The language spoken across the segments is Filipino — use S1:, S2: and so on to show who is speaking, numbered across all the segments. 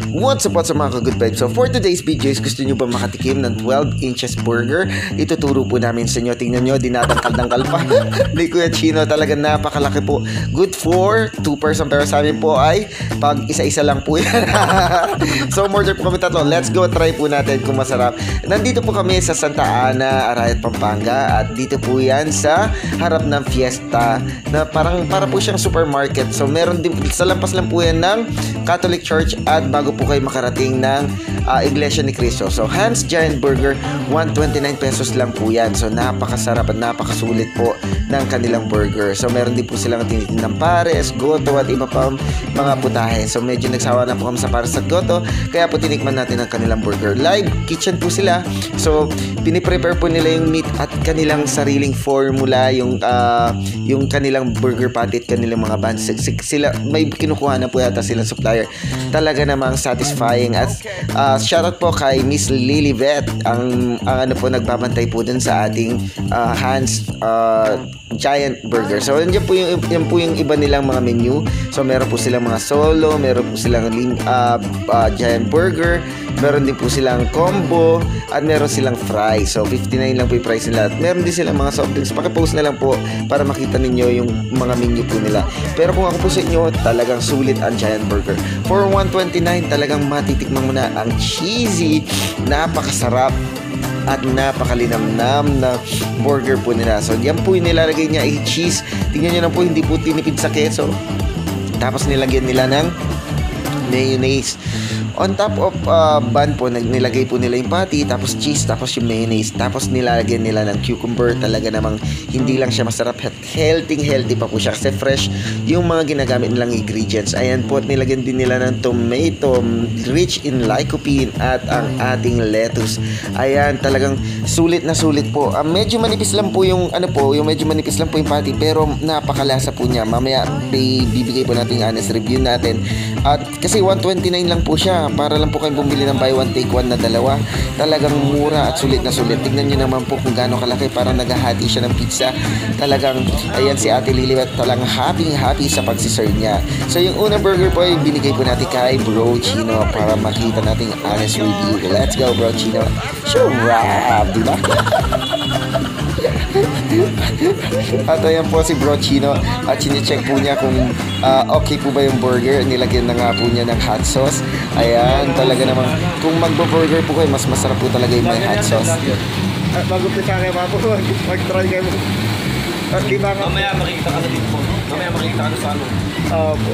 S1: What's up sa mga ka-good vibes? So for today's video is gusto nyo ba makatikim ng 12 inches burger? Ituturo po namin sa inyo. Tingnan nyo, dinadangkal-dangkal pa ni Kuya Chino. Talaga napakalaki po. Good for 2 person, pero sa amin po ay pag isa-isa lang po yan. So order po kami tatlo. Let's go, try po natin kung masarap. Nandito po kami sa Santa Ana, Arayat, Pampanga. At dito po yan sa harap ng Fiesta na para po siyang supermarket. So meron din, sa lampas lang po yan ng Catholic Church at bago po kayo makarating ng Iglesia ni Cristo. So Hans Giant Burger, 129 pesos lang po yan. So napakasarap at napakasulit po ng kanilang burger. So meron din po silang tinitindang pares, goto at iba pa mga putahe. So medyo nagsawa na po kami sa pares at goto, kaya po tinikman natin ang kanilang burger. Live kitchen po sila. So piniprepare po nila yung meat at kanilang sariling formula, yung kanilang burger patty at kanilang mga buns. Sila may kinukuha na po yata silang supplier. Talaga namang satisfying. At shoutout po kay Miss Lilibet, ang ano po nagbabantay po dun sa ating Hans Giant Burger. So yan po yung iba nilang mga menu. So meron po silang mga solo, meron po silang Giant Burger, meron din po silang combo, at meron silang fry. So 59 lang po yung price nila. At meron din silang mga soft drinks. Pakipost na lang po para makita ninyo yung mga menu po nila. Pero kung ako po sa inyo, talagang sulit ang Giant Burger. For 129, talagang matitikman mo na ang cheesy, napakasarap at napakalinamnam na burger po nila. So yan po yung nilalagay niya ay cheese. Tingnan nyo na po, hindi po tinipid sa keso. Tapos nilagyan nila ng mayonnaise. On top of bun po, nilagay po nila yung patty, tapos cheese, tapos yung mayonnaise, tapos nilagyan nila ng cucumber. Talaga namang hindi lang siya masarap, healthy pa po siya kasi fresh yung mga ginagamit nilang ingredients. Ayan po, at nilagyan din nila ng tomato, rich in lycopene, at ang ating lettuce. Ayan, talagang sulit na sulit po. Medyo manipis lang po yung medyo manipis lang po yung patty, pero napakalasa po niya. Mamaya bibigay po natin yung honest review natin. At kasi 129 lang po siya, para lang po kayong bumili ng buy one take one na dalawa. Talagang mura at sulit na sulit. Tignan nyo naman po kung gaano kalaki, para naghahati siya ng pizza. Talagang, ayan si Ate Lilibet, talagang happy sa pagsiserve niya. So yung unang burger po ay binigay po natin kay Bro Chino para makita natin yung honest review. Let's go, Bro Chino. Sure, diba? At ayan po si Bro Chino, at chinecheck po niya kung okay po ba yung burger. Nilagyan na nga po niya ng hot sauce. Ayan, talaga naman kung magbo-burger po kayo, mas masarap po talaga yung may hot sauce.
S2: At mag-upisa kayo pa po, mag-try kayo. At diba nga?
S3: Mamaya makikita ka na dito po. Mamaya makikita ka na sa ano.
S2: Opo.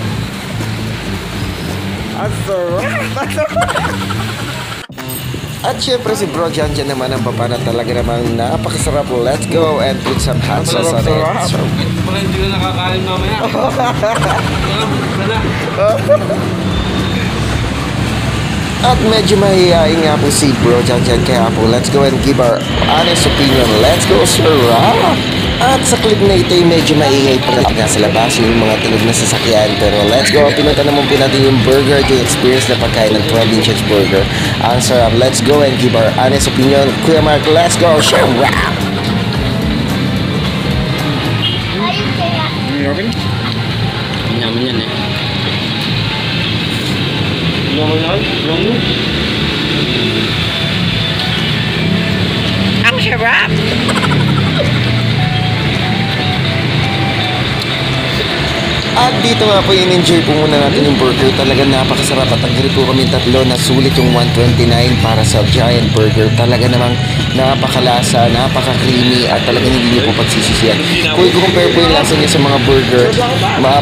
S2: At sarap!
S1: At syempre si Bro Janjan naman ang papana, talaga namang napakasarap. Let's go and put some hot sauce on it. So,
S3: Wala hindi na nakakain mamaya. Wala.
S1: at medyo mahihain nga po si Bro Janjan, kaya po let's go and give our honest opinion. Let's go, sir! At sa clip na ito ay medyo maingay pa nga sa labas yung mga tunog na sasakyan. Pero let's go, pinunta naman po natin yung burger, yung experience na pagkain ng 12 inches burger. Ang sarap. Let's go and give our honest opinion. Kuya Mark, let's go! Sure!
S3: Yaman yan eh.
S2: Ang sarap!
S1: At dito nga po, in-enjoy po muna natin yung burger. Talaga napakasarap at agree po kami tatlo na sulit yung 129 para sa Giant Burger. Talaga namang napakalasa, napaka-creamy, at talaga hindi po pagsisisiyan. Kung i-compare po yung lasa niya sa mga burger,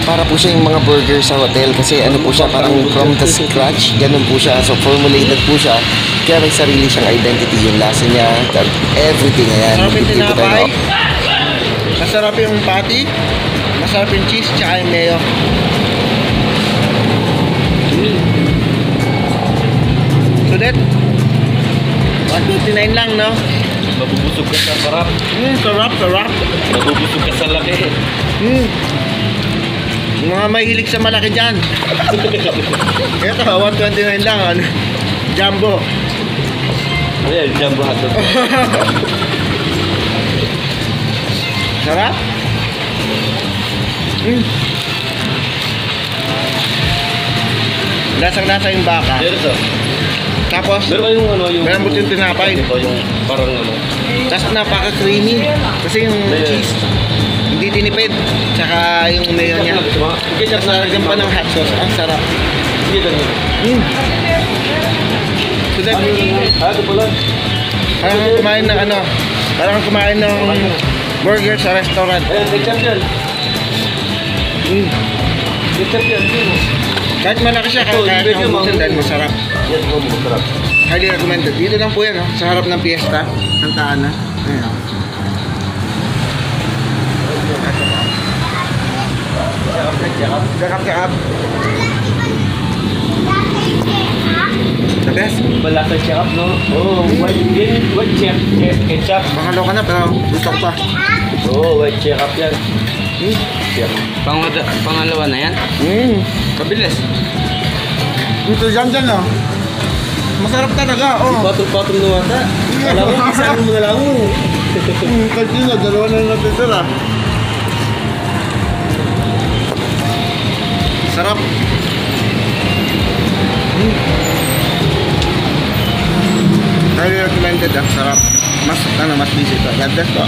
S1: para po siya yung mga burger sa hotel, kasi ano po siya, parang from the scratch, ganun po siya. So formulated po siya, kaya may sarili siyang identity yung lasa niya, everything. Ayan,
S2: Sarap yung
S1: dito tayo.
S2: tinapay. Masarap yung patty. Masarap yung cheese, tsaka yung mayo. Sulit. 129 lang, no?
S3: Mabubusog ka sa sarap.
S2: Sarap.
S3: Mabubusog ka sa laki.
S2: Mga mahilig sa malaki dyan. Ito, 129 lang. Ano? Jumbo.
S3: Ayan, jumbo hotdog.
S2: Sarap. Lasang-lasa yung baka.
S3: Pero to.
S2: Tapos,
S3: Pero yung ano, yung...
S2: malambot yung tinapay.
S3: Ito yung parang ano.
S2: Tapos napaka-creamy. Kasi yung cheese, hindi tinipid. Tsaka yung mayo niya.
S3: Ketchup na.
S2: Lagyan pa ng hot sauce. Ang sarap.
S3: Sige, ganun.
S2: So that,
S3: Ito pala.
S2: parang kang kumain ng ano, parang kang kumain ng burger sa restaurant.
S3: Ayan, ketchup yan. Ketchup yan.
S2: Kahit malaki siya, kahit naubusan dahil masarap.
S3: Yan po, masarap.
S2: Highly recommended. Dito lang po yan, oh, sa harap ng piyesta. Santa Ana. Ayan. Oh. Jakap. The best.
S3: Malasa ketchup, no? Oh, white ketchup.
S2: Makalo ka na pero gusto ko pa.
S3: Oh, white ketchup yan.
S4: Pangalawa na yan?
S2: Kabilis. Dito dyan, oh. Masarap talaga, oh.
S3: Patong-patong na wata. Alam mo, isang mo na lang mo.
S2: Kasi na, dalawa na natitira. Sarap. Highly recommended, ah. Sarap. Mas busy pa. God bless po.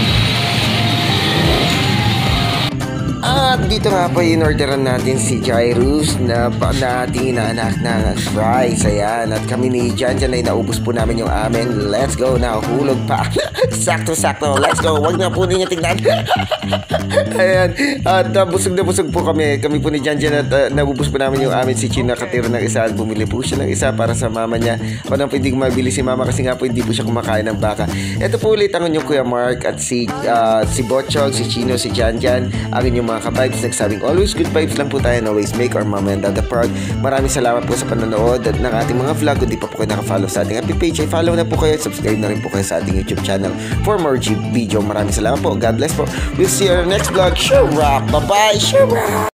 S1: At dito nga po yung orderan natin si Jairus na ating inaanak na fries. Ayan. At kami ni Jan ay naubos po namin yung amin. Let's go na. Hulog pa. Sakto. Let's go. Huwag na po ninyo tignan. Ayan. At busog na busog po kami. Kami po ni Jan at naubos po namin yung amin. Si Chino nakatira ng isa at bumili po siya ng isa para sa mama niya. Ako nang pwedeng mabili si mama kasi nga po hindi po siya kumakain ng baka. Ito po ulit ang inyong Kuya Mark at si Botchog, si Chino, si Jan. Ang inyong mga ka-vibes nagsabing always good vibes lang po tayo and always make our mama and dada proud. Maraming salamat po sa panonood at ng ating mga vlog. Kung di pa po kayo nakafollow sa ating FB page ay follow na po kayo at subscribe na rin po kayo sa ating YouTube channel for more video. Maraming salamat po. God bless po. We'll see you in our next vlog. Sure rock. Bye bye. Sure rock.